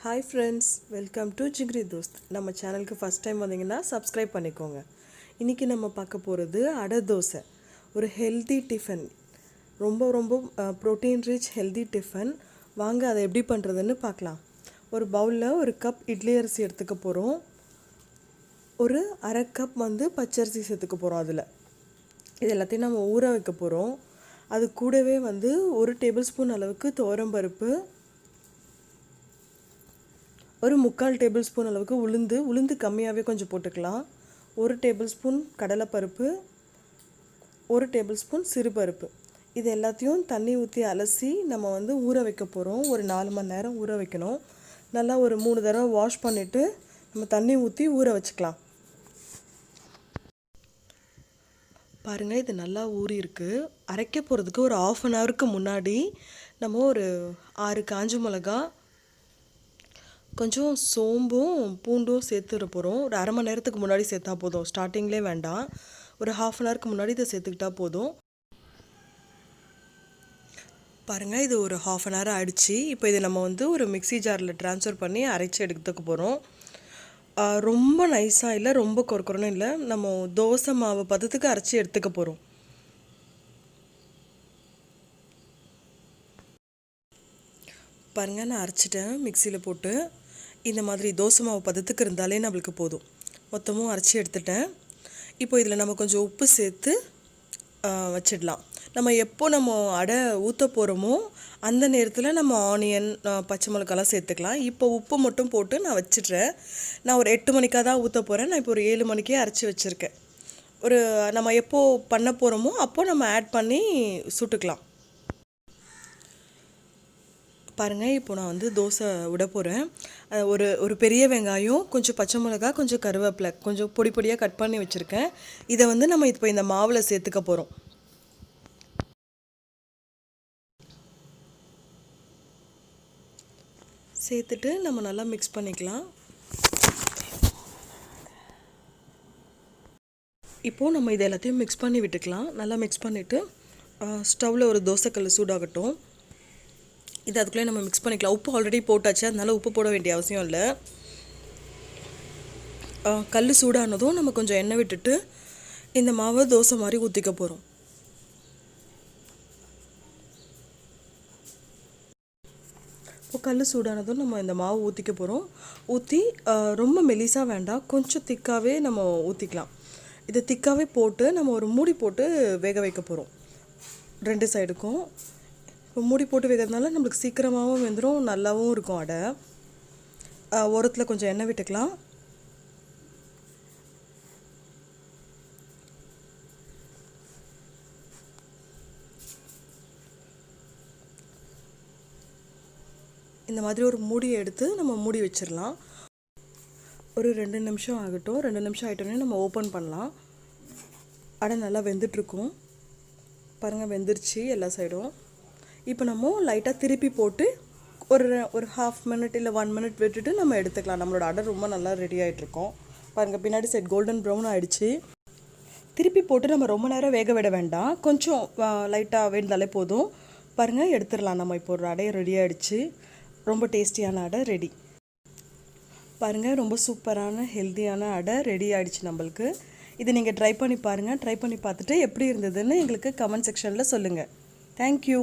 Hi friends, welcome to Jigiri Dosthu. நம்ம சேனலுக்கு first time வந்தீங்கன்னா subscribe பண்ணிக்கோங்க. இன்னைக்கு நம்ம பார்க்க போறது அடை தோசை. ஒரு ஹெல்தி டிஃபன். ரொம்ப protein rich healthy டிஃபன். வாங்க அதை எப்படி பண்றதுன்னு பார்க்கலாம். ஒரு பவுல்ல ஒரு கப் இட்லி அரிசி எடுத்துக்க போறோம். ஒரு அரை கப் பச்சரிசி சேர்த்துக்க போறோம் அதுல. இது எல்லாத்தையும் நம்ம ஊற வைக்க போறோம். அது கூடவே 1 டேபிள்ஸ்பூன் அளவுக்கு துவரம் பருப்பு, ஒரு 3/4 டேபிள்ஸ்பூன் அளவுக்கு உளுந்து கம்மியாகவே கொஞ்சம் போட்டுக்கலாம். 1 டேபிள்ஸ்பூன் கடலைப்பருப்பு, 1 டேபிள்ஸ்பூன் சிறுபருப்பு. இது எல்லாத்தையும் தண்ணி ஊற்றி அலசி நம்ம ஊற வைக்க போகிறோம். ஒரு 4 மணி நேரம் ஊற வைக்கணும். நல்லா ஒரு 3 தடவை வாஷ் பண்ணிவிட்டு நம்ம தண்ணி ஊற்றி ஊற வச்சுக்கலாம். பாருங்கள், இது நல்லா ஊறி இருக்குது. அரைக்க போகிறதுக்கு ஒரு 1/2 அன் ஹவருக்கு முன்னாடி நம்ம ஒரு 6 காஞ்ச மிளகா, கொஞ்சம் சோம்பும் பூண்டும் சேர்த்துட போகிறோம். ஒரு அரை மணி நேரத்துக்கு முன்னாடி சேர்த்தா போதும். ஸ்டார்டிங்லேயே வேண்டாம். ஒரு 1/2 அன் ஹவருக்கு முன்னாடி இதை சேர்த்துக்கிட்டா போதும். பாருங்கள், இது ஒரு 1/2 அன் ஹவர் ஆயிடுச்சு. இப்போ இதை நம்ம ஒரு மிக்ஸி ஜாரில் ட்ரான்ஸ்ஃபர் பண்ணி அரைச்சி எடுத்துக்க போகிறோம். ரொம்ப நைஸாக இல்லை, ரொம்ப கொரன்னு இல்லை. நம்ம தோசை மாவு பதத்துக்கு அரைச்சி எடுத்துக்க போகிறோம். பாருங்கள், நான் அரைச்சிட்டேன் மிக்சியில் போட்டு. இந்த மாதிரி தோசை மாவு பதத்துக்கு இருந்தாலே நம்மளுக்கு போதும். மொத்தமும் அரைச்சி எடுத்துட்டேன். இப்போ இதில் நம்ம கொஞ்சம் உப்பு சேர்த்து வச்சிடலாம். நம்ம அடை ஊற்ற போகிறோமோ அந்த நேரத்தில் நம்ம ஆனியன், பச்சை மிளகாலாம் சேர்த்துக்கலாம். இப்போ உப்பு மட்டும் போட்டு நான் வச்சிடுறேன். நான் ஒரு 8 மணிக்காக தான் ஊற்ற போகிறேன். நான் இப்போ ஒரு 7 மணிக்கே அரைச்சி வச்சுருக்கேன். நம்ம எப்போ பண்ண போகிறோமோ அப்போது நம்ம ஆட் பண்ணி சுட்டுக்கலாம். பாருங்கள், இப்போ நான் தோசை விட போகிறேன். ஒரு பெரிய வெங்காயம், கொஞ்சம் பச்சை மிளகா, கொஞ்சம் கருவேப்பிலை, கொஞ்சம் பொடியாக கட் பண்ணி வச்சுருக்கேன். இதை நம்ம இப்போ இந்த மாவில் சேர்த்துக்க போகிறோம். சேர்த்துட்டு நம்ம நல்லா மிக்ஸ் பண்ணிக்கலாம். இப்போது நம்ம இதை எல்லாத்தையும் மிக்ஸ் பண்ணி விட்டுக்கலாம். நல்லா மிக்ஸ் பண்ணிவிட்டு ஸ்டவ்வில் ஒரு தோசைக்கல் சூடாகட்டும். இது அதுக்குள்ளே நம்ம மிக்ஸ் பண்ணிக்கலாம். உப்பு ஆல்ரெடி போட்டாச்சு, அதனால உப்பு போட வேண்டிய அவசியம் இல்லை. கல் சூடானதும் நம்ம கொஞ்சம் எண்ணெய் விட்டுட்டு இந்த மாவை தோசை மாதிரி ஊற்றிக்க போகிறோம். இப்போ கல் சூடானதும் நம்ம இந்த மாவு ஊற்றிக்க போகிறோம். ஊற்றி ரொம்ப மெலிசாக வேண்டாம், கொஞ்சம் திக்காகவே நம்ம ஊற்றிக்கலாம். இதை திக்காகவே போட்டு நம்ம ஒரு மூடி போட்டு வேக வைக்க போகிறோம் 2 சைடுக்கும். இப்போ மூடி போட்டு வைக்கிறதுனால நம்மளுக்கு சீக்கிரமாகவும் வெந்துடும், நல்லாவும் இருக்கும் அடை. ஓரத்தில் கொஞ்சம் எண்ணெய் விட்டுக்கலாம். இந்த மாதிரி ஒரு மூடியை எடுத்து நம்ம மூடி வச்சிடலாம். ஒரு 2 நிமிஷம் ஆகட்டும். 2 நிமிஷம் ஆகிட்டோன்னே நம்ம ஓப்பன் பண்ணலாம். அடை நல்லா வெந்துட்டுருக்கும். பாருங்கள், வெந்துருச்சு எல்லா சைடும். இப்போ நம்ம லைட்டாக திருப்பி போட்டு ஒரு 1/2 மினிட் இல்லை 1 மினிட் விட்டுட்டு நம்ம எடுத்துக்கலாம். நம்மளோட அடை ரொம்ப நல்லா ரெடி ஆகிட்ருக்கோம். பாருங்கள், பின்னாடி சைட் கோல்டன் ப்ரௌன் ஆகிடுச்சு. திருப்பி போட்டு நம்ம ரொம்ப நேரம் வேக விட வேண்டாம், கொஞ்சம் லைட்டாக வெந்தாலே போதும். பாருங்கள், எடுத்துடலாம். நம்ம இப்போ ஒரு அடை ரெடி ஆகிடுச்சு. ரொம்ப டேஸ்டியான அடை ரெடி. பாருங்கள், ரொம்ப சூப்பரான ஹெல்த்தியான அடை ரெடி ஆகிடுச்சு நம்மளுக்கு. இதை நீங்கள் ட்ரை பண்ணி பாருங்கள். ட்ரை பண்ணி பார்த்துட்டு எப்படி இருந்ததுன்னு எங்களுக்கு கமெண்ட் செக்ஷனில் சொல்லுங்கள். தேங்க்யூ.